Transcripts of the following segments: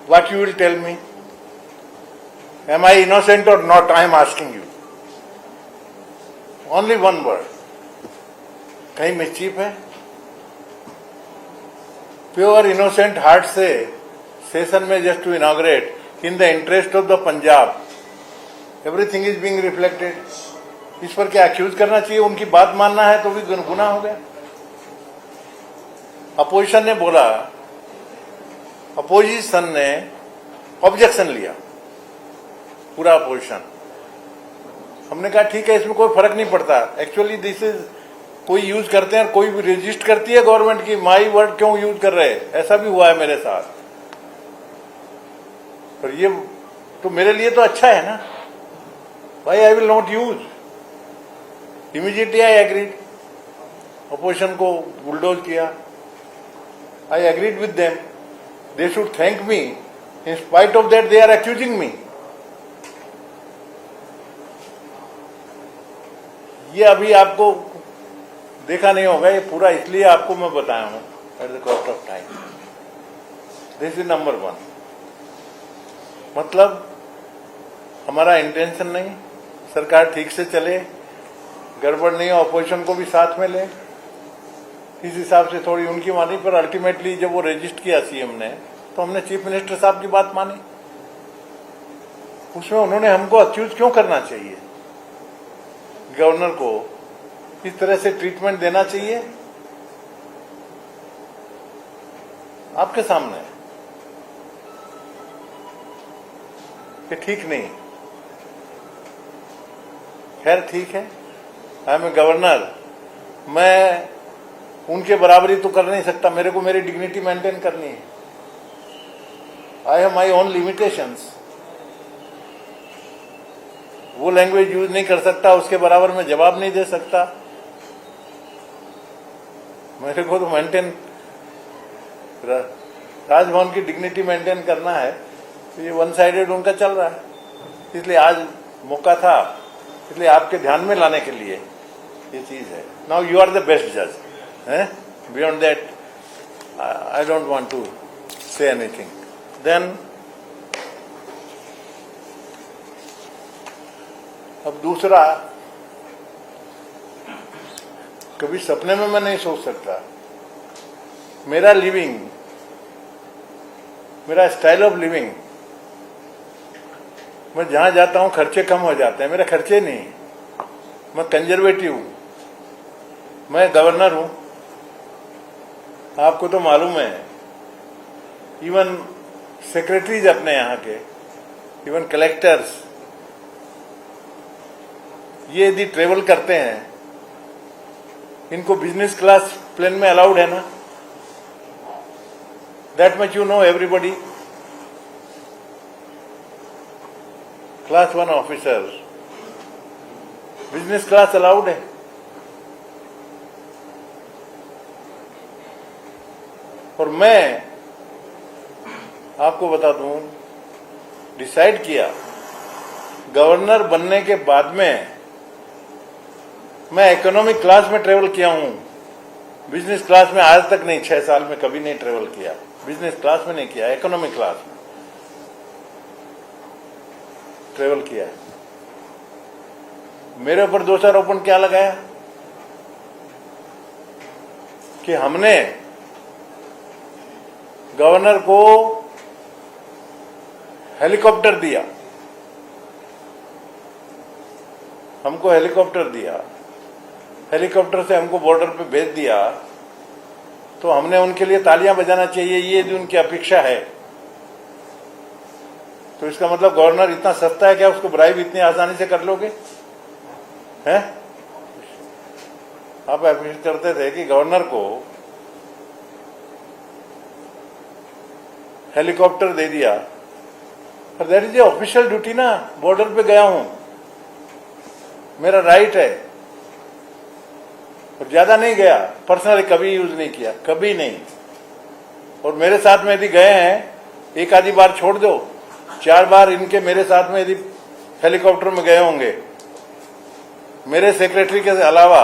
what you will tell me? Am I innocent or not? I am asking you. Only one word. कहीं mischief है? Pure innocent heart से session में just to inaugurate in the interest of the Punjab, everything is being reflected. इस पर क्या accused करना चाहिए? उनकी बात मानना है तो भी गुनाह हो गया. अपोजिशन ने बोला, अपोजिशन ने ऑब्जेक्शन लिया, पूरा अपोजिशन. हमने कहा ठीक है, इसमें कोई फर्क नहीं पड़ता. एक्चुअली दिस इज, कोई यूज करते हैं और कोई भी रजिस्ट करती है गवर्नमेंट की. माई वर्ड क्यों यूज कर रहे हैं? ऐसा भी हुआ है मेरे साथ. पर ये तो मेरे लिए तो अच्छा है ना. भाई I will not use. Immediately I agreed. Opposition को बुलडोज किया. I agreed with them. They should thank me. In spite of that they are accusing me. ये अभी आपको देखा नहीं होगा, ये पूरा इसलिए आपको मैं बताया हूं eight the cost of time. This is number one. मतलब हमारा इंटेंशन नहीं, सरकार ठीक से चले, गड़बड़ नहीं हो, अपोजिशन को भी साथ में ले. इस हिसाब से थोड़ी उनकी मानी, पर अल्टीमेटली जब वो रजिस्ट किया सीएम ने, तो हमने चीफ मिनिस्टर साहब की बात मानी. उसमें उन्होंने हमको अक्यूज क्यों करना चाहिए? गवर्नर को इस तरह से ट्रीटमेंट देना चाहिए? आपके सामने ये ठीक नहीं. खैर ठीक है, आई एम ए गवर्नर. मैं उनके बराबरी तो कर नहीं सकता. मेरे को मेरी डिग्निटी मेंटेन करनी है. I have my own limitations. वो लैंग्वेज यूज नहीं कर सकता, उसके बराबर में जवाब नहीं दे सकता. मेरे को तो मेंटेन, राजभवन की डिग्निटी मेंटेन करना है. तो ये वन साइडेड उनका चल रहा है. इसलिए आज मौका था, इसलिए आपके ध्यान में लाने के लिए ये चीज है. Now you are the best जज. Beyond that I don't want to say anything. Then अब दूसरा, कभी सपने में मैं नहीं सोच सकता मेरा लिविंग, मेरा स्टाइल ऑफ लिविंग, मैं जहां जाता हूं खर्चे कम हो जाते हैं. मेरे खर्चे नहीं. मैं कंजर्वेटिव हूं. मैं गवर्नर हूं. आपको तो मालूम है, इवन सेक्रेटरीज अपने यहाँ के, इवन कलेक्टर्स, ये यदि ट्रेवल करते हैं, इनको बिजनेस क्लास प्लेन में अलाउड है ना? That much you know everybody. Class 1 officer business class allowed है. और मैं आपको बता दूं, डिसाइड किया गवर्नर बनने के बाद में, मैं इकोनॉमिक क्लास में ट्रेवल किया हूं. बिजनेस क्लास में आज तक नहीं, 6 साल में कभी नहीं ट्रेवल किया. बिजनेस क्लास में नहीं किया, इकोनॉमिक क्लास में ट्रेवल किया है. मेरे ऊपर दोषारोपण क्या लगाया कि हमने गवर्नर को हेलीकॉप्टर दिया. हमको हेलीकॉप्टर दिया, हेलीकॉप्टर से हमको बॉर्डर पे भेज दिया, तो हमने उनके लिए तालियां बजाना चाहिए, ये जो उनकी अपेक्षा है. तो इसका मतलब गवर्नर इतना सस्ता है क्या? उसको ब्राइब इतनी आसानी से कर लोगे? हैं? आप अपेक्षा करते थे कि गवर्नर को हेलीकॉप्टर दे दिया, पर that is a official duty ना. बॉर्डर पे गया हूं, मेरा राइट है. और ज्यादा नहीं गया, पर्सनली कभी यूज नहीं किया, कभी नहीं. और मेरे साथ में यदि गए हैं, एक आधी बार छोड़ दो, 4 बार इनके मेरे साथ में यदि हेलीकॉप्टर में गए होंगे, मेरे सेक्रेटरी के अलावा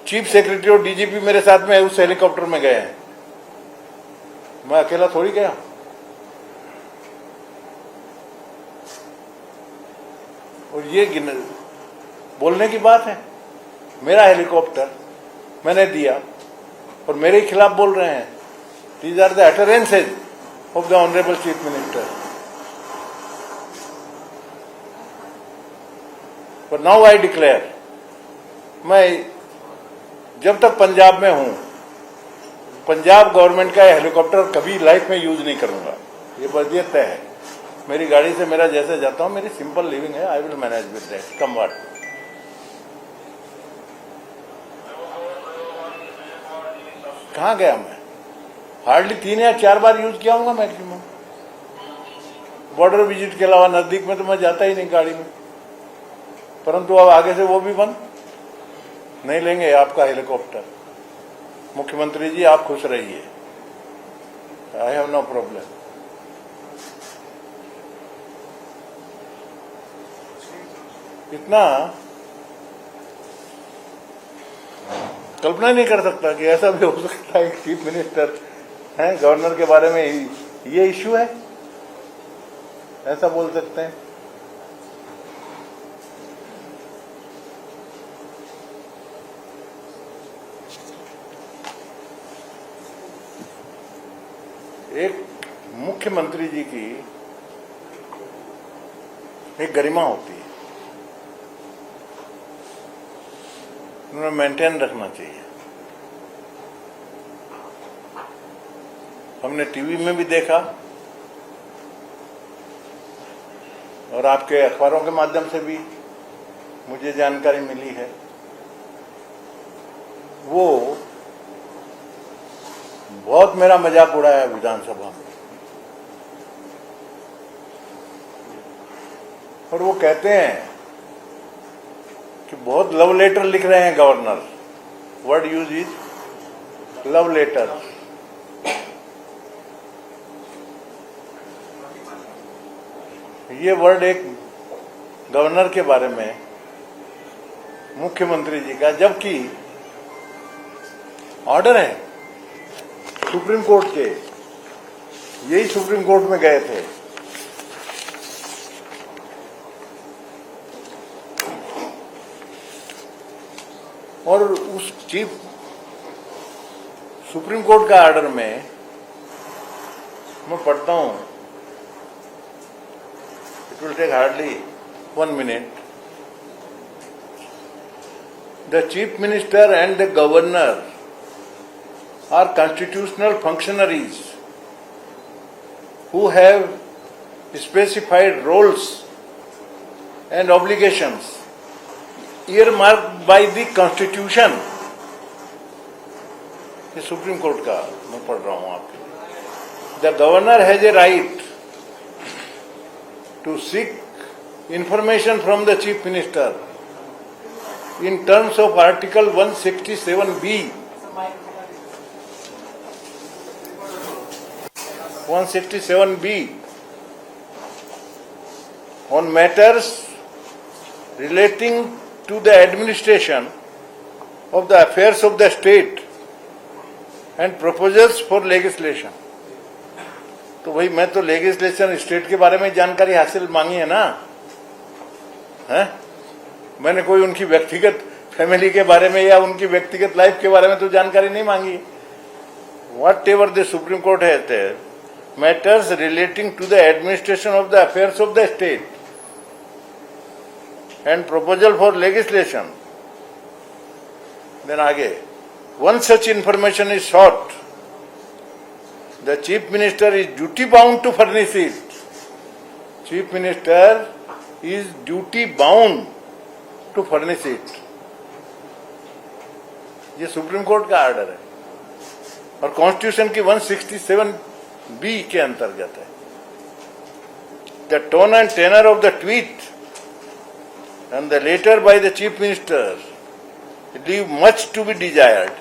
चीफ सेक्रेटरी और डीजीपी मेरे साथ में उस हेलीकॉप्टर में गए हैं. मैं अकेला थोड़ी गया, और ये बोलने की बात है? मेरा हेलीकॉप्टर मैंने दिया और मेरे खिलाफ बोल रहे हैं। These are the utterances of the honourable chief minister. But now I declare, मैं जब तक पंजाब में हूं, पंजाब गवर्नमेंट का हेलीकॉप्टर कभी लाइफ में यूज नहीं करूंगा। ये वसीयत तय है। मेरी गाड़ी से मेरा जैसे जाता हूं, मेरी सिंपल लिविंग है। I will manage with that, come what. कहां गया मैं? हार्डली 3 या 4 बार यूज किया होगा मैक्सिमम। बॉर्डर विजिट के अलावा नजदीक में तो मैं जाता ही नहीं गाड़ी में। परंतु अब आगे से वो भी बंद नहीं लेंगे आपका हेलीकॉप्टर। मुख्यमंत्री जी आप खुश रहिए, आई हैव नो प्रॉब्लम। इतना कल्पना नहीं कर सकता कि ऐसा भी हो सकता है। चीफ मिनिस्टर है, गवर्नर के बारे में ये इश्यू है, ऐसा बोल सकते हैं। एक मुख्यमंत्री जी की एक गरिमा होती है, उन्हें मेंटेन रखना चाहिए। हमने टीवी में भी देखा और आपके अखबारों के माध्यम से भी मुझे जानकारी मिली है। वो बहुत मेरा मजाक उड़ाया विधानसभा में, और वो कहते हैं कि बहुत लव लेटर लिख रहे हैं governor. Word use is love letter. ये वर्ड एक गवर्नर के बारे में, मुख्यमंत्री जी का, जबकि ऑर्डर है सुप्रीम कोर्ट के, यही सुप्रीम कोर्ट में गए थे। और उस चीफ सुप्रीम कोर्ट का ऑर्डर में मैं पढ़ता हूं, it will take hardly 1 minute. The chief minister and the governor are constitutional functionaries who have specified roles and obligations earmarked by the Constitution. ये सुप्रीम कोर्ट का मैं पढ़ रहा हूं आपके लिए। The governor has a right to seek information from the chief minister in terms of Article 167B, 167B on matters relating to the administration of the affairs of the state and proposals for legislation. तो भाई मैं तो legislation state के बारे में जानकारी हासिल मांगी है ना, है? मैंने कोई उनकी व्यक्तिगत फैमिली के बारे में या उनकी व्यक्तिगत लाइफ के बारे में तो जानकारी नहीं मांगी। Whatever the supreme court है matters relating to the administration of the affairs of the state and proposal for legislation. Then आगे, one such information is sought, the chief minister is duty bound to furnish it. Chief minister is duty bound to furnish it. ये supreme court का order है और constitution की 167B के अंतर्गत है। The tone and tenor of the tweet and the letter by the chief minister leave much to be desired.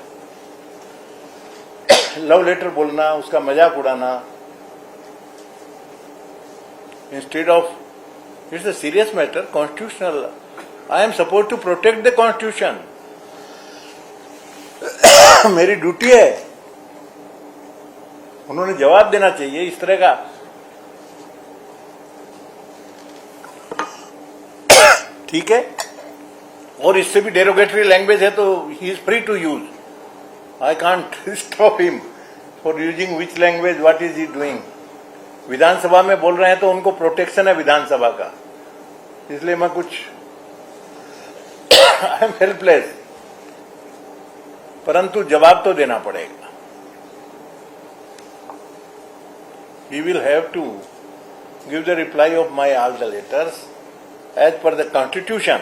Love letter बोलना, उसका मजाक उड़ाना, instead of, it's a serious matter, constitutional. I am suppose to protect the constitution. मेरी duty है, उन्होंने जवाब देना चाहिए इस तरह का। ठीक है, और इससे भी डेरोगेटरी लैंग्वेज है तो he is free to use. I can't stop him for using which language, what is he doing. Vidhan Sabha में बोल रहे हैं तो उनको प्रोटेक्शन है विधानसभा का, इसलिए मैं कुछ आई एम हेल्पलेस, परंतु जवाब तो देना पड़ेगा. He will have to give the reply of my all the letters as per the constitution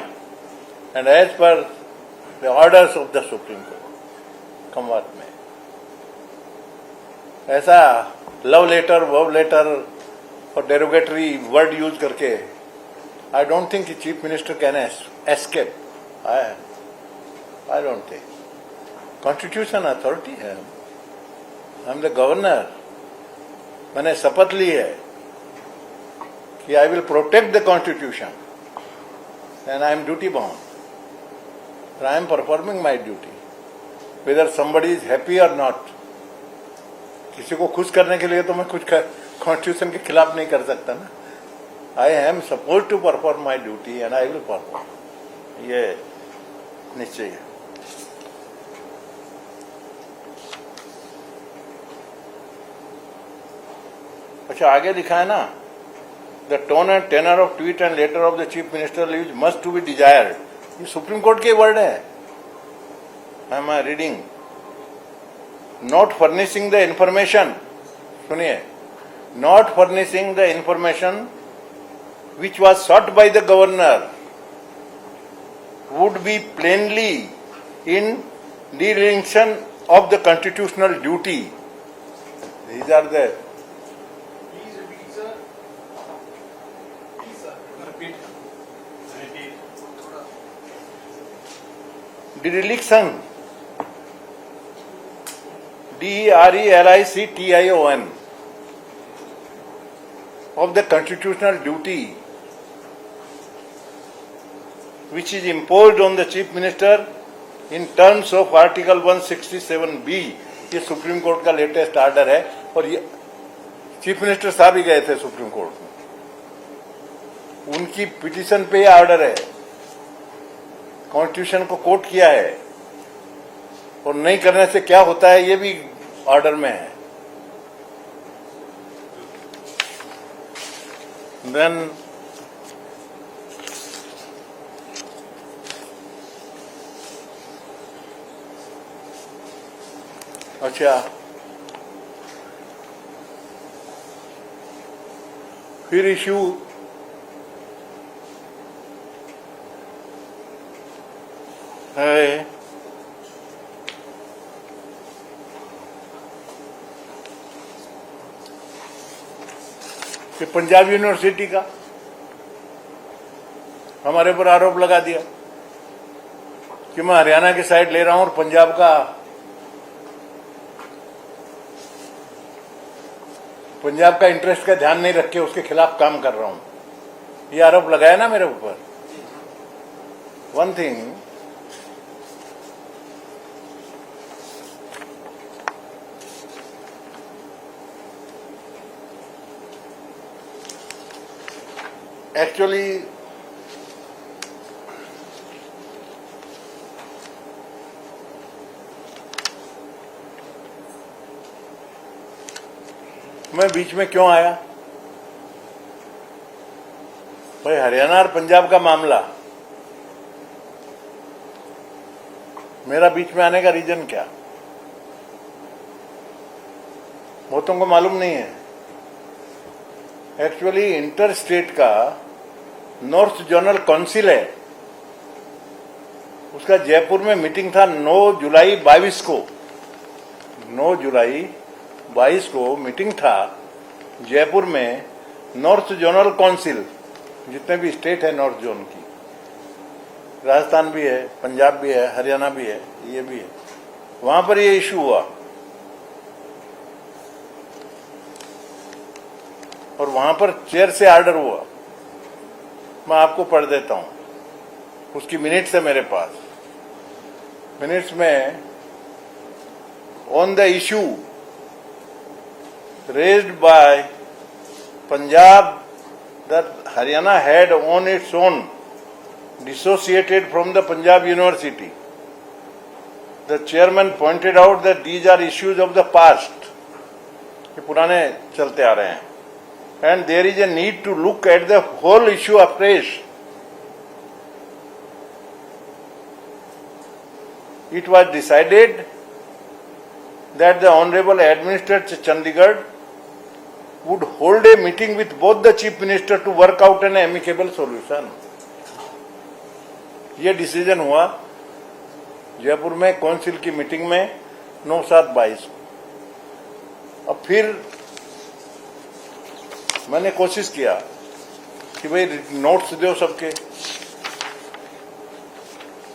and as per the orders of the Supreme Court. संवाद में ऐसा लव लेटर, वर्ब लेटर और derogatory word use करके I don't think chief minister can escape. I don't think. Constitution authority है, I am the governor. मैंने शपथ ली है कि I will protect the constitution and I am duty bound. I am performing my duty whether somebody is happy और not. किसी को खुश करने के लिए तो मैं कुछ कॉन्स्टिट्यूशन के खिलाफ नहीं कर सकता ना. I am suppose to perform my duty and I will perform. ये निश्चय है. अच्छा, आगे लिखा है ना, the tone and tenor of tweet and letter of the chief minister leaves must to be desired. ये सुप्रीम कोर्ट के वर्ड है. I am reading. Not furnishing the information, सुनिए, not furnishing the information which was sought by the governor would be plainly in dereliction of the constitutional duty. These are the dereliction, dereliction of the constitutional duty which is imposed on the chief minister in terms of article 167B. ये supreme court का latest order है और ये chief minister साहब ही गए थे supreme court में, उनकी पिटीशन पे ये ऑर्डर है. कॉन्स्टिट्यूशन को कोट किया है और नहीं करने से क्या होता है ये भी ऑर्डर में है. देन अच्छा, फिर इश्यू है कि पंजाब यूनिवर्सिटी का हमारे पर आरोप लगा दिया कि मैं हरियाणा की साइड ले रहा हूं और पंजाब का इंटरेस्ट का ध्यान नहीं रख के उसके खिलाफ काम कर रहा हूं. ये आरोप लगाया ना मेरे ऊपर. वन थिंग, एक्चुअली मैं बीच में क्यों आया भाई? हरियाणा और पंजाब का मामला, मेरा बीच में आने का रीजन क्या, बहुतों को मालूम नहीं है. एक्चुअली इंटर स्टेट का नॉर्थ जोनल काउंसिल है, उसका जयपुर में मीटिंग था 9 जुलाई 22 को. 9 जुलाई 22 को मीटिंग था जयपुर में. नॉर्थ जोनल काउंसिल, जितने भी स्टेट है नॉर्थ जोन की, राजस्थान भी है, पंजाब भी है, हरियाणा भी है, ये भी है, वहां पर ये इशू हुआ और वहां पर चेयर से ऑर्डर हुआ. मैं आपको पढ़ देता हूं, उसकी मिनट्स है मेरे पास. मिनट्स में, on the issue raised by Punjab that Haryana had on its own dissociated from the Punjab University. The chairman pointed out that these are issues of the past. ये पुराने चलते आ रहे हैं. And there is a need to look at the whole issue afresh. It was decided that the Honorable Administrator Chandigarh would hold a meeting with both the Chief Minister to work out an amicable solution. ये decision हुआ जयपुर में council की meeting में 9/7/22। अब फिर मैंने कोशिश किया कि भाई नोट्स दो सबके,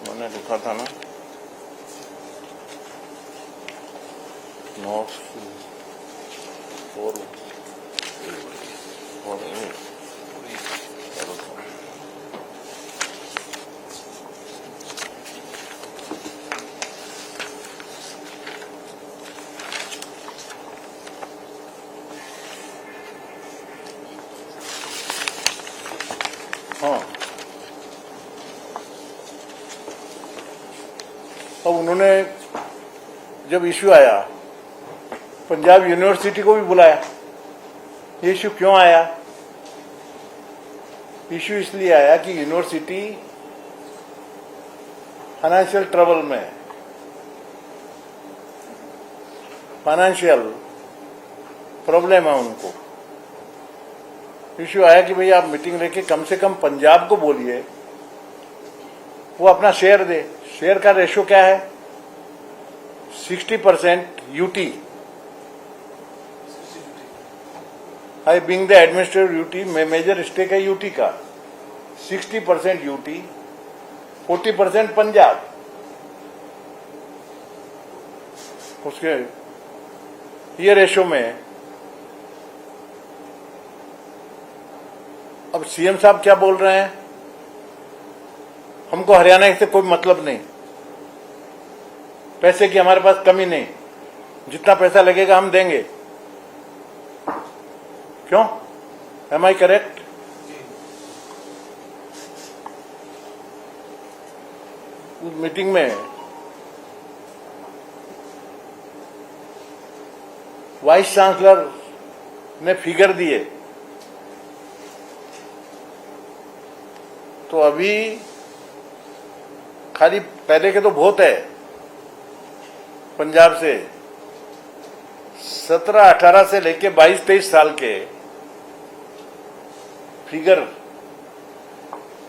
मैंने लिखा था ना नोट्स और हाँ, अब उन्होंने जब इश्यू आया पंजाब यूनिवर्सिटी को भी बुलाया। ये इश्यू क्यों आया? इश्यू इसलिए आया कि यूनिवर्सिटी फाइनेंशियल ट्रबल में, फाइनेंशियल प्रॉब्लम है उनको। इश्यू आया कि भाई आप मीटिंग लेके कम से कम पंजाब को बोलिए वो अपना शेयर दे। शेयर का रेशो क्या है? 60% UT. I being the administrative UT में मेजर स्टेक है यूटी का। 60% यूटी, 40% पंजाब। उसके ये रेशो में अब सीएम साहब क्या बोल रहे हैं? हमको हरियाणा से कोई मतलब नहीं, पैसे की हमारे पास कमी नहीं, जितना पैसा लगेगा हम देंगे। क्यों? Am I correct? उस मीटिंग में वाइस चांसलर ने फिगर दिए तो अभी खाली पहले के तो बहुत है पंजाब से 17-18 से लेके 22-23 साल के फिगर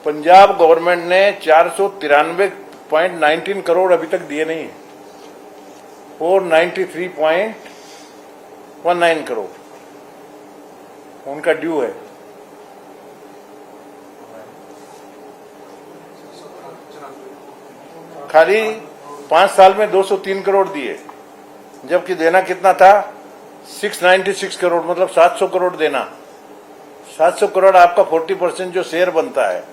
पंजाब गवर्नमेंट ने 493.19 करोड़ अभी तक दिए नहीं, 493.19 करोड़ उनका ड्यू है। खाली 5 साल में 203 करोड़ दिए, जबकि देना कितना था? 696 करोड़, मतलब 700 करोड़ देना। 700 करोड़ आपका 40% जो शेयर बनता है,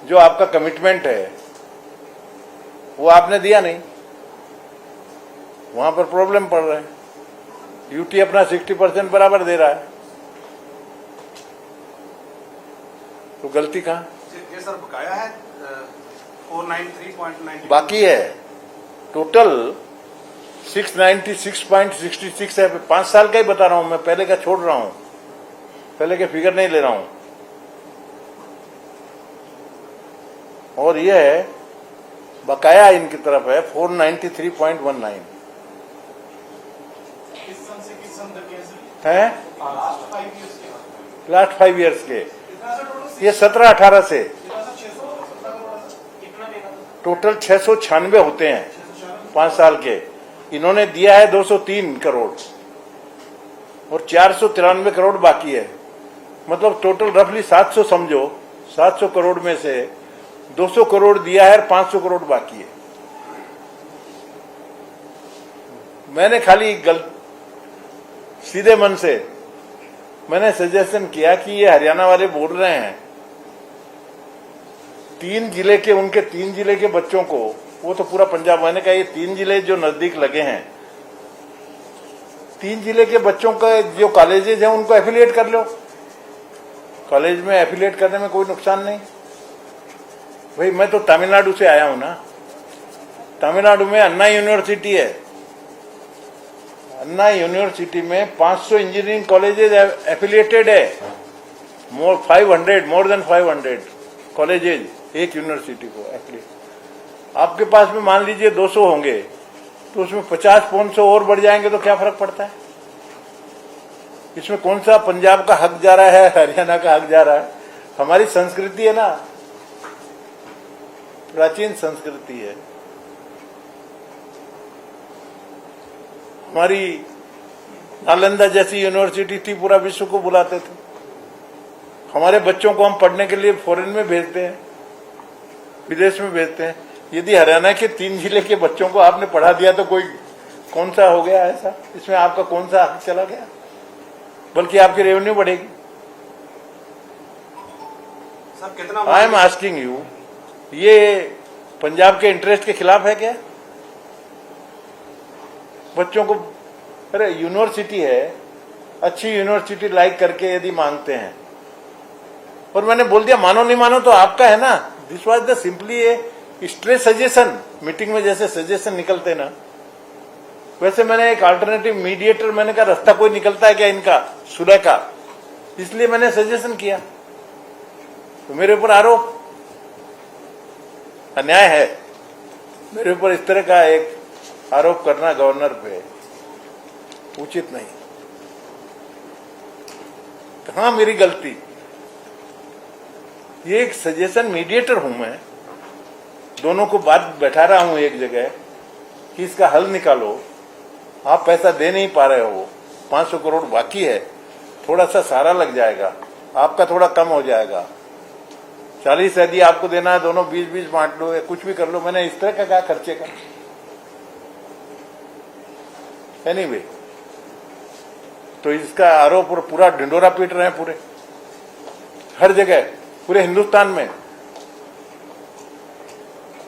जो आपका कमिटमेंट है, वो आपने दिया नहीं। वहां पर प्रॉब्लम पड़ रहा है। यूटी अपना 60% बराबर दे रहा है, तो गलती कहां? ये सर बकाया है 493.9 बाकी है। टोटल 696.66 है। 5 साल का ही बता रहा हूं मैं, पहले का छोड़ रहा हूं, पहले के फिगर नहीं ले रहा हूं। और ये है बकाया इनकी तरफ है 493.19 है लास्ट 5 ईयर्स के। ये 17-18 से टोटल 696 होते हैं 5 साल के। इन्होंने दिया है 203 करोड़ और 493 करोड़ बाकी है, मतलब टोटल रफली 700 समझो। 700 करोड़ में से 200 करोड़ दिया है और 500 करोड़ बाकी है। मैंने खाली सीधे मन से मैंने सजेशन किया कि ये हरियाणा वाले बोल रहे हैं 3 जिले के, उनके 3 जिले के बच्चों को, वो तो पूरा पंजाब, मैंने कहा ये 3 जिले जो नजदीक लगे हैं, 3 जिले के बच्चों का जो कॉलेजेस हैं उनको एफिलिएट कर लो। कॉलेज में एफिलिएट करने में कोई नुकसान नहीं। भाई मैं तो तमिलनाडु से आया हूं ना। तमिलनाडु में अन्ना यूनिवर्सिटी है। अन्ना यूनिवर्सिटी में 500 इंजीनियरिंग कॉलेजेस एफिलिएटेड है। मोर देन 500 कॉलेजेस एक यूनिवर्सिटी को एफिलिएट। आपके पास में मान लीजिए 200 होंगे, तो उसमें 50-500 और बढ़ जाएंगे तो क्या फर्क पड़ता है? इसमें कौन सा पंजाब का हक जा रहा है, हरियाणा का हक जा रहा है? हमारी संस्कृति है ना, प्राचीन संस्कृति है हमारी। नालंदा जैसी यूनिवर्सिटी थी, पूरा विश्व को बुलाते थे। हमारे बच्चों को हम पढ़ने के लिए फॉरेन में भेजते हैं, विदेश में भेजते हैं। यदि हरियाणा के 3 जिले के बच्चों को आपने पढ़ा दिया तो कोई कौन सा हो गया ऐसा? इसमें आपका कौन सा हक चला गया? बल्कि आपकी रेवेन्यू बढ़ेगी। सर कितना आई एम आस्किंग यू, ये पंजाब के इंटरेस्ट के खिलाफ है क्या? बच्चों को, अरे यूनिवर्सिटी है, अच्छी यूनिवर्सिटी लाइक करके यदि मांगते हैं, और मैंने बोल दिया मानो नहीं मानो तो आपका है ना। This was the simply a straight suggestion. Meeting में जैसे सजेशन निकलते ना, वैसे मैंने एक अल्टरनेटिव मीडिएटर, मैंने कहा रास्ता कोई निकलता है क्या इनका सुलह का, इसलिए मैंने सजेशन किया। तो मेरे ऊपर आरोप, अन्याय है मेरे ऊपर इस तरह का एक आरोप करना गवर्नर पे, उचित नहीं। कहां मेरी गलती? ये एक सजेशन, मीडिएटर हूं मैं, दोनों को बात बैठा रहा हूं एक जगह कि इसका हल निकालो। आप पैसा दे नहीं पा रहे हो, 500 करोड़ बाकी है, थोड़ा सा सारा लग जाएगा, आपका थोड़ा कम हो जाएगा, 40 यदि आपको देना है, दोनों 20-20 बांट लो या कुछ भी कर लो। मैंने इस तरह का कहा खर्चे का। एनीवे, तो इसका आरोप और पूरा ढिंडोरा पीट रहे हैं पूरे, हर जगह, पूरे हिंदुस्तान में,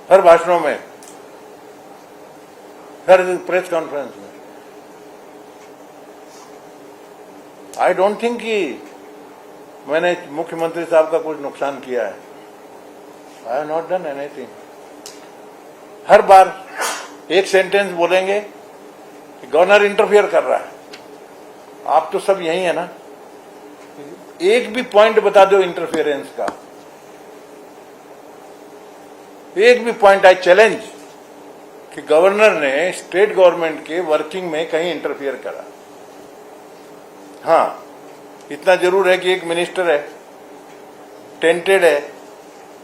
हर भाषणों में, हर प्रेस कॉन्फ्रेंस में। आई डोंट थिंक कि मैंने मुख्यमंत्री साहब का कुछ नुकसान किया है। I have not done anything. हर बार एक सेंटेंस बोलेंगे कि गवर्नर इंटरफियर कर रहा है। आप तो सब यही है ना, एक भी पॉइंट बता दो इंटरफियरेंस का, एक भी पॉइंट। आई चैलेंज कि गवर्नर ने स्टेट गवर्नमेंट के वर्किंग में कहीं इंटरफियर करा। हाँ, इतना जरूर है कि एक मिनिस्टर है, टेंटेड है,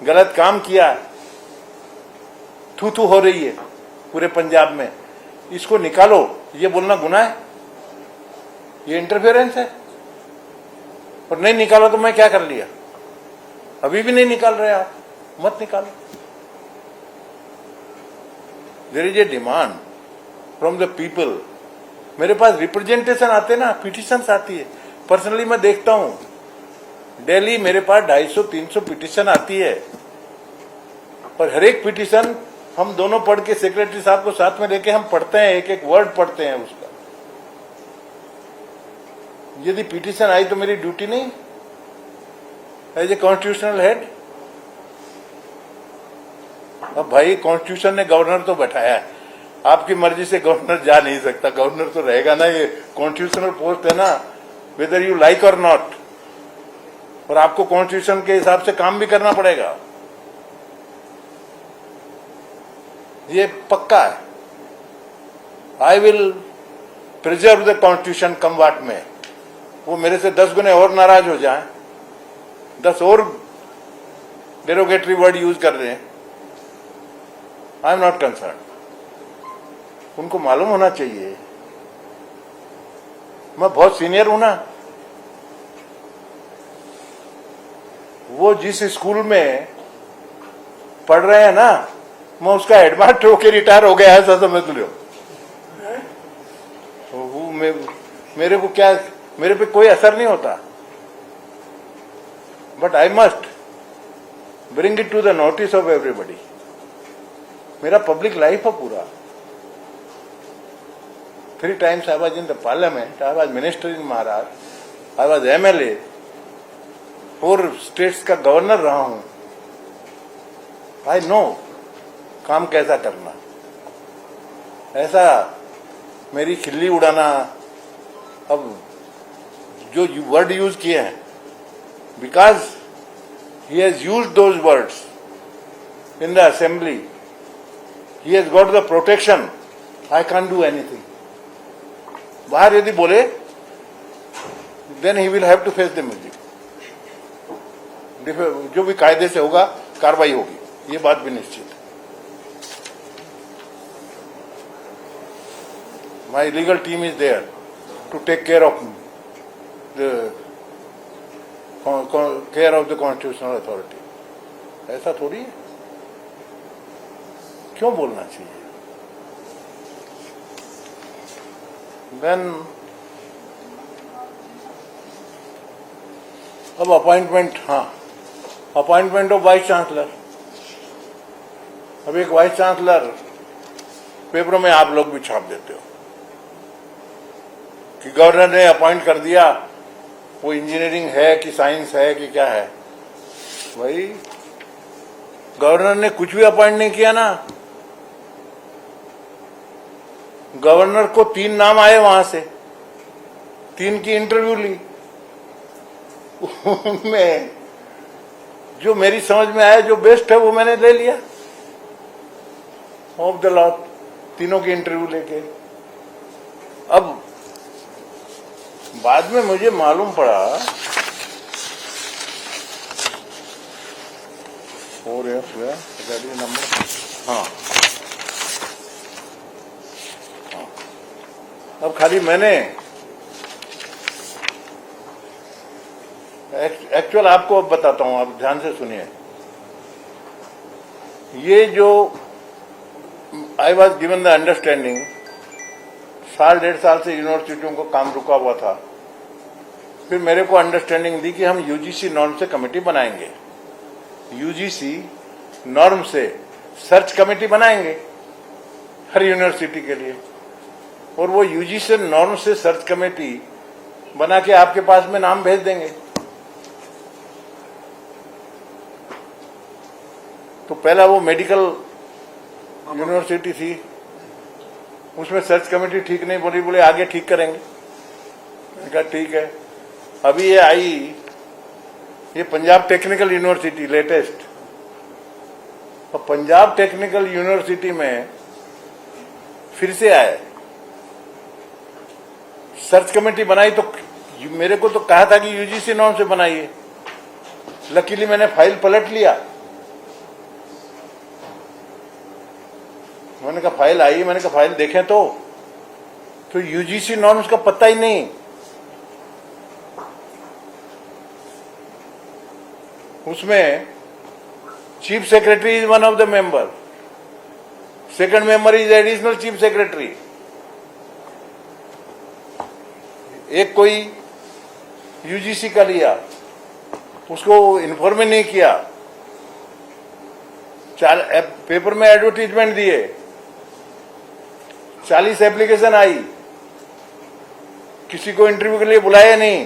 गलत काम किया है, थू हो रही है पूरे पंजाब में, इसको निकालो, ये बोलना गुनाह है? ये इंटरफेरेंस है? और नहीं निकालो तो मैं क्या कर लिया? अभी भी नहीं निकाल रहे आप, मत निकालो। There is a demand from the people. मेरे पास रिप्रेजेंटेशन आते ना, पिटिशंस आती है। पर्सनली मैं देखता हूं, डेली मेरे पास 250-300 पिटिशन आती है, और हर एक पिटिशन हम दोनों पढ़ के सेक्रेटरी साहब को साथ में लेके हम पढ़ते हैं, एक एक वर्ड पढ़ते हैं उसका। यदि पिटिशन आई तो मेरी ड्यूटी नहीं एज ए कॉन्स्टिट्यूशनल हेड? अब भाई कॉन्स्टिट्यूशन ने गवर्नर तो बैठाया है, आपकी मर्जी से गवर्नर जा नहीं सकता, गवर्नर तो रहेगा ना, ये कॉन्स्टिट्यूशनल पोस्ट है ना, वेदर यू लाइक और नॉट। और आपको कॉन्स्टिट्यूशन के हिसाब से काम भी करना पड़ेगा, ये पक्का है। I will preserve the constitution come what में। वो मेरे से 10 गुने और नाराज हो जाए, 10 और डेरोगेटरी वर्ड यूज कर रहे हैं, आई एम नॉट कंसर्न। उनको मालूम होना चाहिए मैं बहुत सीनियर हूं ना। वो जिस स्कूल में पढ़ रहे हैं ना, मैं उसका हेडमास्टर होकर रिटायर हो गया, ऐसा समझ लो। मेरे को क्या, मेरे पे कोई असर नहीं होता, but I must bring it to the notice of everybody. मेरा पब्लिक लाइफ है पूरा। 3 times I was in the parliament, I was minister in Maharashtra, I was MLA, 4 states का गवर्नर रहा हूं। आई नो काम कैसा करना, ऐसा मेरी खिल्ली उड़ाना। अब जो वर्ड यूज किए हैं, because he has used those words in the assembly, he has got the protection, I can do anything. बाहर यदि बोले then he will have to face the music. जो भी कायदे से होगा कार्रवाई होगी, ये बात भी निश्चित है। My legal team is there to take care of the constitutional authority. ऐसा थोड़ी है, क्यों बोलना चाहिए? Then अब अपॉइंटमेंट, हाँ, अपॉइंटमेंट ऑफ वाइस चांसलर। अब एक वाइस चांसलर पेपरों में आप लोग भी छाप देते हो कि गवर्नर ने अपॉइंट कर दिया, वो इंजीनियरिंग है कि साइंस है कि क्या है। भाई गवर्नर ने कुछ भी अपॉइंट नहीं किया ना। गवर्नर को 3 नाम आए वहां से, 3 की इंटरव्यू ली, उनमें जो मेरी समझ में आया, जो बेस्ट है वो मैंने ले लिया ऑफ द लॉट, तीनों की इंटरव्यू लेके। अब बाद में मुझे मालूम पड़ा, और नंबर, हाँ, अब खाली मैंने एक्चुअल आपको अब बताता हूं, आप ध्यान से सुनिए। ये जो I was given the understanding, 1.5 साल से यूनिवर्सिटियों को काम रुका हुआ था। फिर मेरे को अंडरस्टैंडिंग दी कि हम यूजीसी नॉर्म से कमेटी बनाएंगे, यूजीसी नॉर्म से सर्च कमेटी बनाएंगे हर यूनिवर्सिटी के लिए, और वो यूजीसी नॉर्म से सर्च कमेटी बना के आपके पास में नाम भेज देंगे। तो पहला वो मेडिकल यूनिवर्सिटी थी, उसमें सर्च कमेटी ठीक नहीं बोली, बोले आगे ठीक करेंगे। मैंने कहा ठीक है। अभी ये आई, ये पंजाब टेक्निकल यूनिवर्सिटी लेटेस्ट, और पंजाब टेक्निकल यूनिवर्सिटी में फिर से आए, सर्च कमेटी बनाई। तो मेरे को तो कहा था कि यूजीसी नॉर्म से बनाइए। लकीली मैंने फाइल पलट लिया, मैंने कहा फाइल आई, मैंने कहा फाइल देखें तो यूजीसी नॉर्म्स का पता ही नहीं। उसमें chief secretary is one of the member, second member is additional chief secretary. एक कोई यूजीसी का लिया, उसको इन्फॉर्म नहीं किया, पेपर में एडवर्टीजमेंट दिए, 40 एप्लीकेशन आई, किसी को इंटरव्यू के लिए बुलाया नहीं।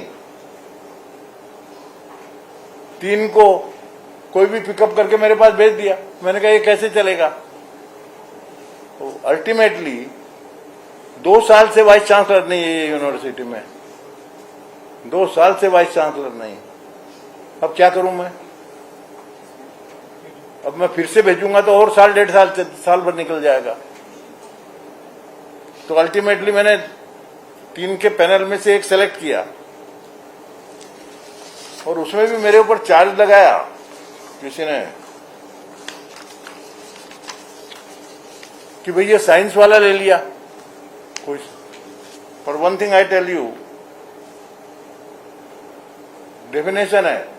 3 को कोई भी पिकअप करके मेरे पास भेज दिया। मैंने कहा ये कैसे चलेगा? तो अल्टीमेटली 2 साल से वाइस चांसलर नहीं है ये यूनिवर्सिटी में, 2 साल से वाइस चांसलर नहीं। अब क्या करूं मैं? अब मैं फिर से भेजूंगा तो और 1.5 साल भर निकल जाएगा। तो अल्टीमेटली मैंने 3 के पैनल में से एक सेलेक्ट किया, और उसमें भी मेरे ऊपर चार्ज लगाया किसी ने कि भैया साइंस वाला ले लिया कोई। पर one thing I tell you, definition है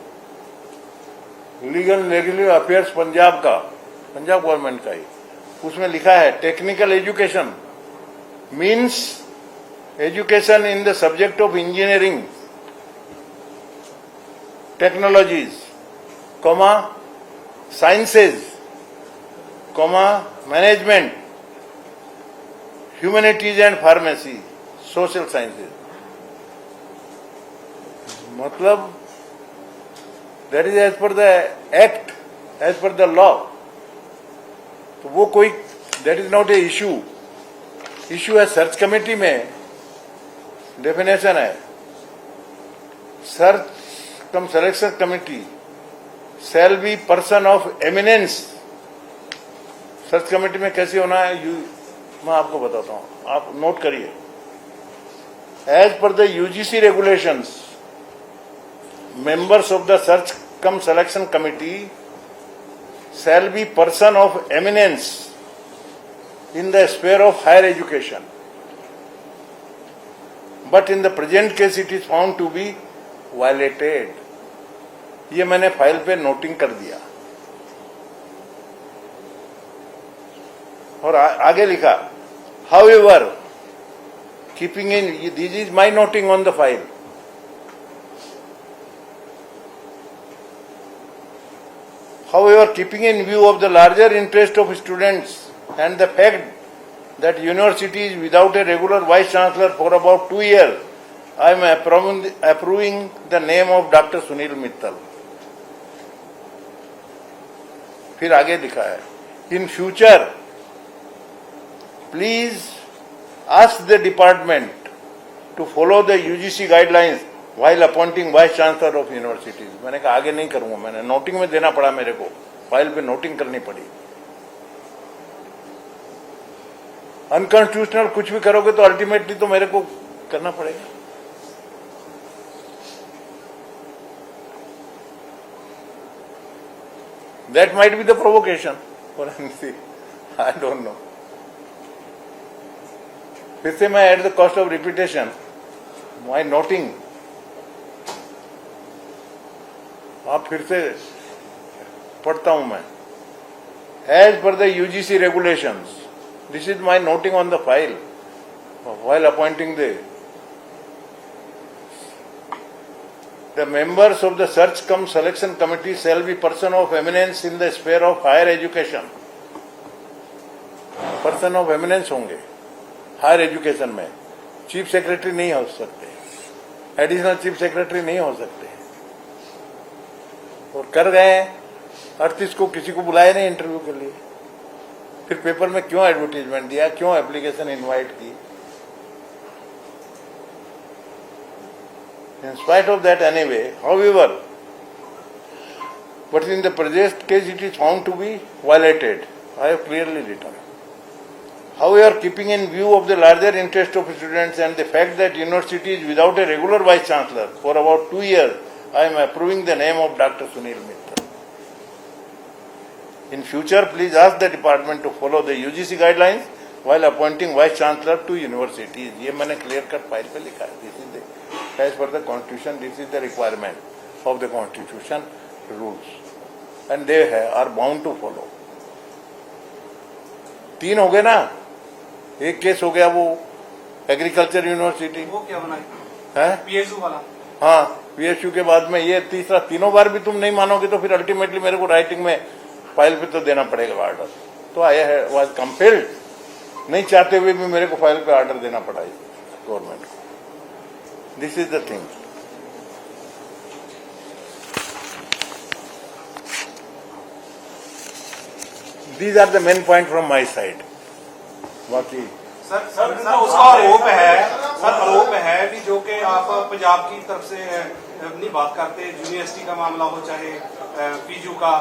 लीगल रेगुलर अफेयर्स पंजाब का, पंजाब गवर्नमेंट का ही, उसमें लिखा है technical education means education in the subject of engineering technologies, comma sciences, comma management, humanities and pharmacy, social sciences. मतलब that is as per the act, as per the law, तो वो कोई that is not a issue. Issue है search committee में definition है. Search come selection committee shall be person of eminence. Search committee में कैसे होना है मैं आपको बताता हूं, आप नोट करिए. As per the UGC regulations, members of the search cum selection committee shall be person of eminence in the sphere of higher education, but in the present case it is found to be violated. ये मैंने file पे noting कर दिया और आगे लिखा however keeping in, this is my noting on the file. However, keeping in view of the larger interest of students and the fact that university is without a regular vice chancellor for about 2 years, I am approving the name of Dr. Sunil Mittal. फिर आगे लिखा है, in future, please ask the department to follow the UGC guidelines while appointing vice chancellor of universities. मैंने कहा आगे नहीं करूंगा, मैंने नोटिंग में देना पड़ा, मेरे को फाइल पे नोटिंग करनी पड़ी. अनकॉन्स्टिट्यूशनल कुछ भी करोगे तो अल्टीमेटली तो मेरे को करना पड़ेगा. That might be the provocation for NC, I don't know. फिर से मैं at the cost of repetition my noting, आप फिर से पढ़ता हूं मैं. As per the UGC regulations, this is my noting on the file while appointing the members of the search cum selection committee shall be person of eminence in the sphere of higher education. Person of eminence होंगे higher education में. Chief secretary नहीं हो सकते, additional chief secretary नहीं हो सकते. और कर गए 38 को किसी को बुलाया नहीं इंटरव्यू के लिए. फिर पेपर में क्यों एडवर्टीजमेंट दिया, क्यों एप्लीकेशन इनवाइट की. In spite of that anyway, however, but in the present case it is found to be violated. I have clearly written. However, keeping in view of the larger interest of students and the fact that university is without a regular vice chancellor for about 2 years, I am approving the name of Dr. Sunil Mittal. In future, please ask the department to follow the UGC guidelines while appointing vice chancellor to universities. ये मैंने clear cut file पे लिखा है. This is the as per the constitution, this is the requirement of the constitution rules and they are bound to follow. 3 हो गए ना, एक case हो गया वो एग्रीकल्चर यूनिवर्सिटी, वो क्या बना है पीएसयू वाला. हाँ, पीएसयू के बाद में ये तीसरा. तीनों बार भी तुम नहीं मानोगे तो फिर अल्टीमेटली मेरे को राइटिंग में फाइल पे तो देना पड़ेगा ऑर्डर. तो आया है, वाज कंपेल्ड, नहीं चाहते हुए भी मेरे को फाइल पे ऑर्डर देना पड़ा गवर्नमेंट को. This is the thing. These are the main point from my side. बाकी सर उसका आरोप है कि जो कि आप पंजाब की तरफ से अपनी बात करते हैं, यूनिवर्सिटी का मामला हो चाहे पीजू का,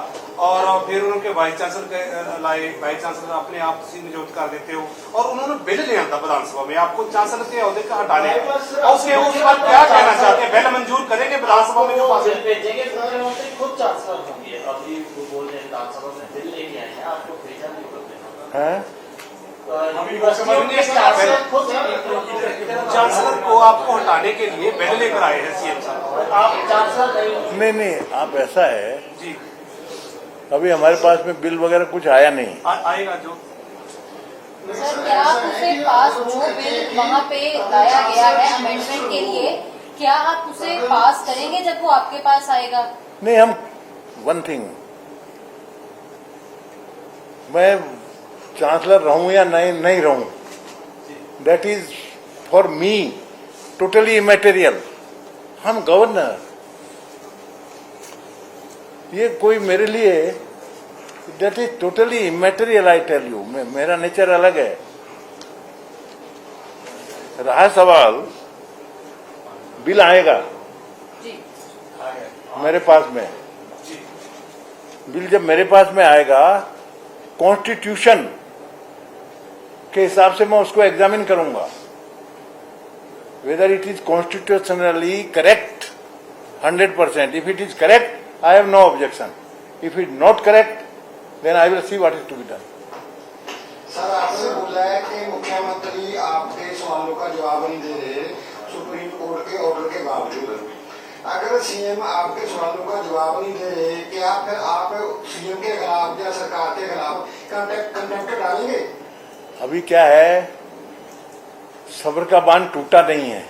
और फिर उनके वाइस चांसलर लाए, वाइस चांसलर अपने आप से नियुक्त कर देते हो और उन्होंने बिल ले आता विधानसभा में आपको चांसलर के अहदे का हटाने का. और उसके बाद क्या कहना चाहते हैं, बिल मंजूर करेंगे विधानसभा में जो पास भेजेंगे, खुद चांसलर होंगे. अभी वो बोल रहे हैं विधानसभा में बिल लेके आए हैं, आपको भेजा नहीं करते हैं. चांसलर को आपको हटाने के लिए बिल लेकर आए हैं सीएम साहब. आप चांसलर नहीं, आप ऐसा है जी, अभी हमारे पास में बिल वगैरह कुछ आया नहीं. आएगा जो सर, क्या आप उसे पास, जो बिल वहाँ पे लाया गया है अमेंडमेंट के लिए, क्या आप उसे पास करेंगे जब वो आपके पास आएगा? नहीं, हम वन थिंग, मैं चांसलर रहूं या नहीं रहूं, that is for me totally immaterial. हम गवर्नर, ये कोई मेरे लिए that is totally immaterial, I tell you. मेरा नेचर अलग है। रहा सवाल, बिल आएगा जी मेरे पास में, बिल जब मेरे पास में आएगा कॉन्स्टिट्यूशन के हिसाब से मैं उसको एग्जामिन करूंगा, whether it is constitutionally correct 100%। If it is correct I have no objection, if it not correct then I will see what is to be done. Sir आपने बोला है कि मुख्यमंत्री आपके सवालों का जवाब नहीं दे रहे सुप्रीम कोर्ट के ऑर्डर के बावजूद। अगर सीएम आपके सवालों का जवाब नहीं दे रहे, क्या फिर आप सीएम के खिलाफ या सरकार के खिलाफ कंटेम्प्ट डालेंगे? अभी क्या है, सब्र का बांध टूटा नहीं है।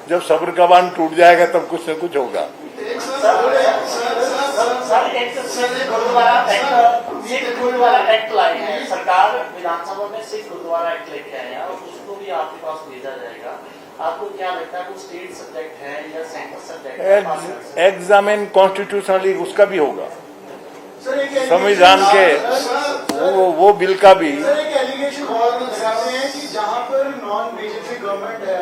जब सब्र का बांध टूट जाएगा तब कुछ न कुछ होगा। एक सर एक सिख गुरुद्वारा एक्ट लाए हैं, सरकार विधानसभा में सिख गुरुद्वारा एक्ट लेके आए हैं और उसको भी आपके पास भेजा जाएगा। आपको क्या लगता है वो स्टेट सब्जेक्ट है या सेंट्रल सब्जेक्ट है? एग्जामिन कॉन्स्टिट्यूशनली उसका भी होगा, सर एक संविधान के वो बिल का भी। सर एक एलिगेशन और लगाते हैं कि जहाँ पर नॉन बीजेपी गवर्नमेंट है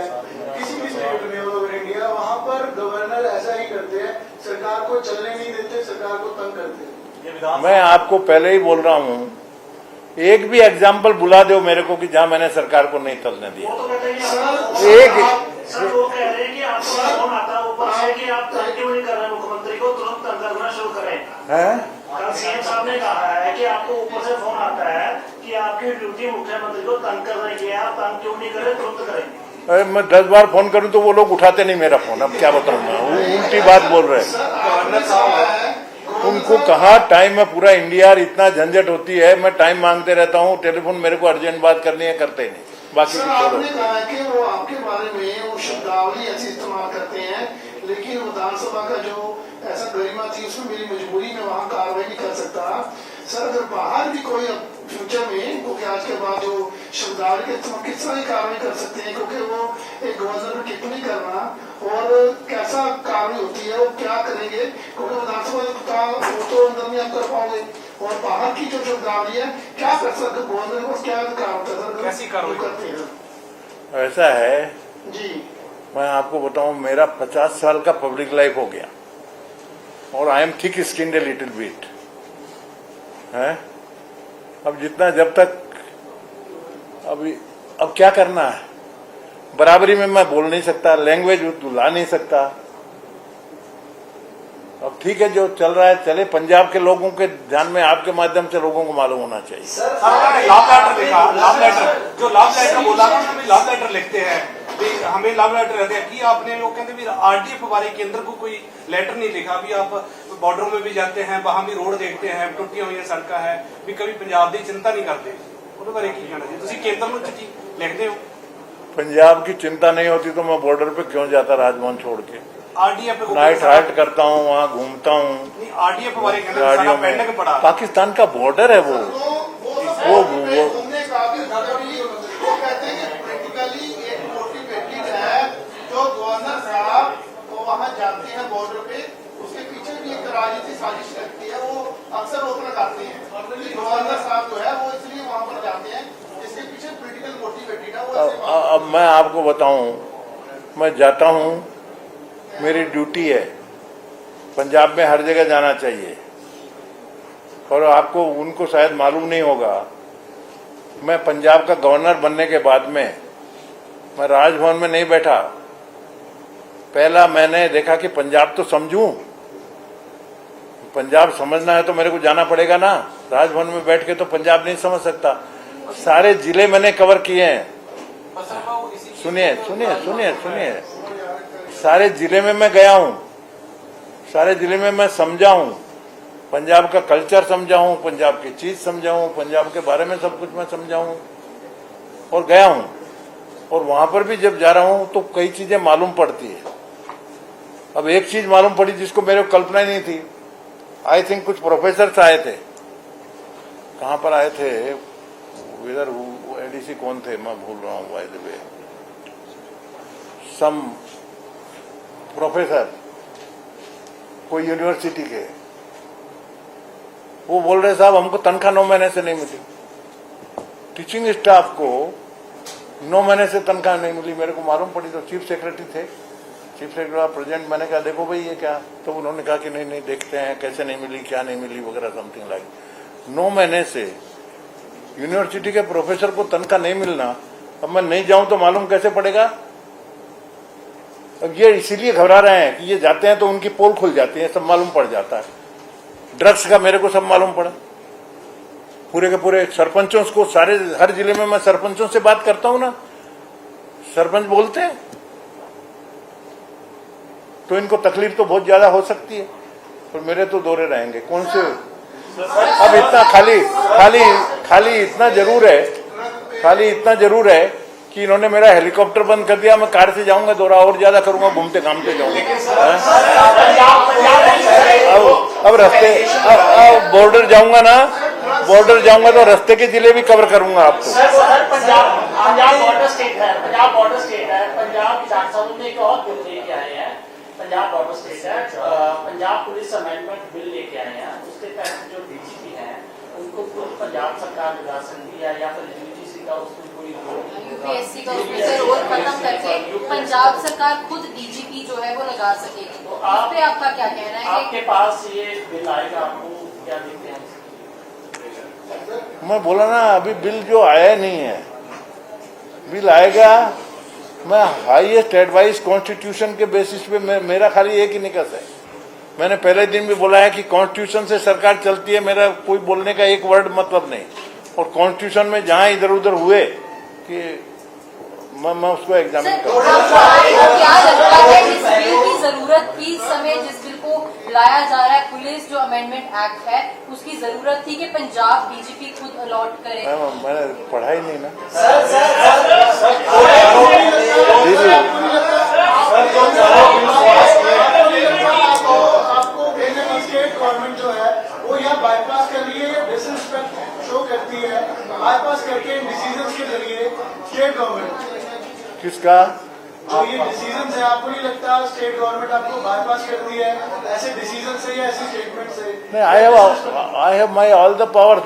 किसी भी स्टेट में ऑल ओवर इंडिया, वहाँ पर गवर्नर ऐसा ही करते हैं, सरकार को चलने नहीं देते, सरकार को तंग करते हैं। मैं आपको पहले ही बोल रहा हूँ, एक भी एग्जाम्पल बुला दो मेरे को कि जहाँ मैंने सरकार को नहीं चलने दिया। वो तो कहते हैं सर वो कह रहे हैं कि आपको फोन आता है ऊपर से कि आप तंग क्यों नहीं कर रहे मुख्यमंत्री को, तुरंत तंग करना शुरू करें। हैं? कल सीएम साहब ने कहा है कि आपको ऊपर से फोन आता है कि आपकी ड्यूटी मुख्यमंत्री को तंग करने की है, आप तंग क्यों नहीं कर रहे, तुरंत करेंगे। अरे मैं 10 बार फोन करूं तो वो लोग उठाते नहीं मेरा फोन। अब क्या बताऊं मैं, वो उल्टी बात बोल रहे हैं। गवर्नर साहब उनको कहा टाइम में पूरा इंडिया इतना झंझट होती है, मैं टाइम मांगते रहता हूँ, टेलीफोन मेरे को अर्जेंट बात करनी है, करते ही नहीं। बाकी सर आपने कहा है कि वो आपके बारे में वो शब्दावली ऐसी इस्तेमाल करते हैं, लेकिन विधानसभा का जो ऐसा गरिमा थी उसमें मेरी मजबूरी में वहाँ कार्रवाई नहीं कर सकता। सर अगर बाहर भी कोई फ्यूचर में, क्योंकि आज के बाद जो शब्दावली के इस्तेमाल किस तरह कार्रवाई कर सकते हैं, क्योंकि वो एक गवर्नर पर टिप्पणी करना और कैसा कार्रवाई होती है, वो क्या करेंगे, क्योंकि विधानसभा का वो तो अंदर नहीं आप कर पाओगे, और बाहर की जो शब्दावली है क्या कर सकते, गवर्नर को क्या अधिकार होता है सर? कैसी कार्रवाई करते हैं? ऐसा है, जी मैं आपको बताऊं, मेरा 50 साल का पब्लिक लाइफ हो गया और I am thick skinned a little bit है। अब जितना जब तक अब क्या करना है, बराबरी में मैं बोल नहीं सकता, लैंग्वेज ला नहीं सकता। अब ठीक है, जो चल रहा है चले। पंजाब के लोगों के ध्यान में आपके माध्यम से लोगों को मालूम होना चाहिए। लाभ लेटर लिखा, लाभ लेटर जो लाभ लेटर बोला ना, हमें लाभ लेटर लिखते हैं, हमें लाभ लेटर रहते हैं कि आपने वो कहते भी आरडीएफ बारे केंद्र को कोई लेटर नहीं लिखा। भी आप बॉर्डरों में भी जाते हैं, वहां भी रोड देखते हैं, टूटी हुई सड़क है, भी कभी पंजाब की चिंता नहीं करते। ਉਹਦੇ ਬਾਰੇ ਕੀ ਕਹਿਣਾ ਜੀ ਤੁਸੀਂ ਕੇਂਦਰ ਨੂੰ ਚਿੱਠੀ ਲਿਖਦੇ ਹੋ? पंजाब की चिंता नहीं होती तो मैं बॉर्डर पे क्यों जाता राजभवन छोड़ के? आरडीएफ नाइट हाल्ट करता हूँ, वहाँ घूमता हूँ आरडीएफ बारे कहते गाड़ियों में। पेंडिंग पड़ा। पाकिस्तान का बॉर्डर है वो हमने काफी वो कहते हैं कि प्रैक्टिकली एक मोटिवेटेड है, जो गवर्नर साहब वो वहाँ जाते हैं बॉर्डर पे, उसके पीछे भी एक राजनीतिक साजिश लगती है, वो अक्सर रोक लगाते हैं। गवर्नर साहब जो है वो इसलिए वहाँ पर जाते हैं, इसके पीछे पॉलिटिकल मोटिवेटेड है वो। अब मैं आपको बताऊं, मैं जाता हूं, मेरी ड्यूटी है, पंजाब में हर जगह जाना चाहिए। और आपको उनको शायद मालूम नहीं होगा, मैं पंजाब का गवर्नर बनने के बाद में मैं राजभवन में नहीं बैठा। पहला मैंने देखा कि पंजाब तो समझूं, पंजाब समझना है तो मेरे को जाना पड़ेगा ना। राजभवन में बैठ के तो पंजाब नहीं समझ सकता। सारे जिले मैंने कवर किए हैं। सुनिए सुनिए सुनिए सुनिए, सारे जिले में मैं गया हूं, सारे जिले में मैं समझा हूं, पंजाब का कल्चर समझा हूं, पंजाब की चीज समझा हूं, पंजाब के बारे में सब कुछ मैं समझा हूं और गया हूं। और वहां पर भी जब जा रहा हूं तो कई चीजें मालूम पड़ती है। अब एक चीज मालूम पड़ी जिसको मेरे को कल्पना ही नहीं थी। आई थिंक कुछ प्रोफेसर आए थे, कहां पर आए थे, इधर एडीसी कौन थे मैं भूल रहा हूं, by the way, some professor कोई यूनिवर्सिटी के, वो बोल रहे साहब हमको तनख्वाह 9 महीने से नहीं मिली। टीचिंग स्टाफ को 9 महीने से तनख्वाह नहीं मिली, मेरे को मालूम पड़ी तो चीफ सेक्रेटरी थे, चीफ सेक्रेटरी प्रेजेंट। मैंने कहा देखो भाई ये क्या, तो उन्होंने कहा कि नहीं देखते हैं कैसे नहीं मिली, क्या नहीं मिली वगैरह समथिंग लाइक। 9 महीने से यूनिवर्सिटी के प्रोफेसर को तनख्वाह नहीं मिलना, अब मैं नहीं जाऊं तो मालूम कैसे पड़ेगा। अब ये इसीलिए घबरा रहे हैं कि ये जाते हैं तो उनकी पोल खुल जाती है, सब मालूम पड़ जाता है। ड्रग्स का मेरे को सब मालूम पड़ा, पूरे के पूरे सरपंचों को, सारे हर जिले में मैं सरपंचों से बात करता हूं ना, सरपंच बोलते हैं तो इनको तकलीफ तो बहुत ज्यादा हो सकती है, पर मेरे तो दौरे रहेंगे कौन से। अब इतना खाली इतना जरूर है कि इन्होंने मेरा हेलीकॉप्टर बंद कर दिया, मैं कार से जाऊंगा, दौरा और ज्यादा करूंगा, घूमते घामते जाऊंगा। अब रास्ते अब बॉर्डर जाऊंगा तो रास्ते के जिले भी कवर करूंगा आपको। सर पंजाब बॉर्डर स्टेट है, पंजाब विधानसभा में एक और बिल लेके आए हैं, पंजाब बॉर्डर स्टेट है, पंजाब पुलिस अमेंडमेंट बिल लेके आए हैं। उसके तहत जो डीजीपी हैं उनको खुद पंजाब सरकार लगा सकती है, या फिर यूजीसी का उसमें कोई यूपीएससी का उसमें से रोल खत्म करके पंजाब सरकार खुद डीजीपी जो है वो लगा सकेगी। तो आप पे आपका क्या कहना है? आपके पास ये बिल आएगा, आपको क्या देखते हैं? मैं बोला ना अभी बिल जो आया नहीं है, बिल आएगा। मैं हाईएस्ट एडवाइस कॉन्स्टिट्यूशन के बेसिस पे मेरा खाली एक ही निकस है, मैंने पहले दिन भी बोला है कि कॉन्स्टिट्यूशन से सरकार चलती है, मेरा कोई बोलने का एक वर्ड मतलब नहीं। और कॉन्स्टिट्यूशन में जहां इधर उधर हुए कि मैं उसको एग्जामिन करूंगा। क्या लगता है इस बिल की जरूरत थी? इस समय जिस बिल को लाया जा रहा है, पुलिस जो अमेंडमेंट एक्ट है, उसकी जरूरत थी कि पंजाब डीजीपी खुद अलॉट करे? मैंने पढ़ा ही नहीं ना। आपको स्टेट गवर्नमेंट जो है वो यहाँ बाईपास कर रही है, डिसरिस्पेक्ट शो करती है, बाईपास करके डिसीजन के जरिए स्टेट गवर्नमेंट किसका जो ये डिसीजन है, आपको नहीं लगता स्टेट गवर्नमेंट आपको बाईपास करती है ऐसे डिसीजन से या ऐसे स्टेटमेंट से? नहीं, I have my all the powers.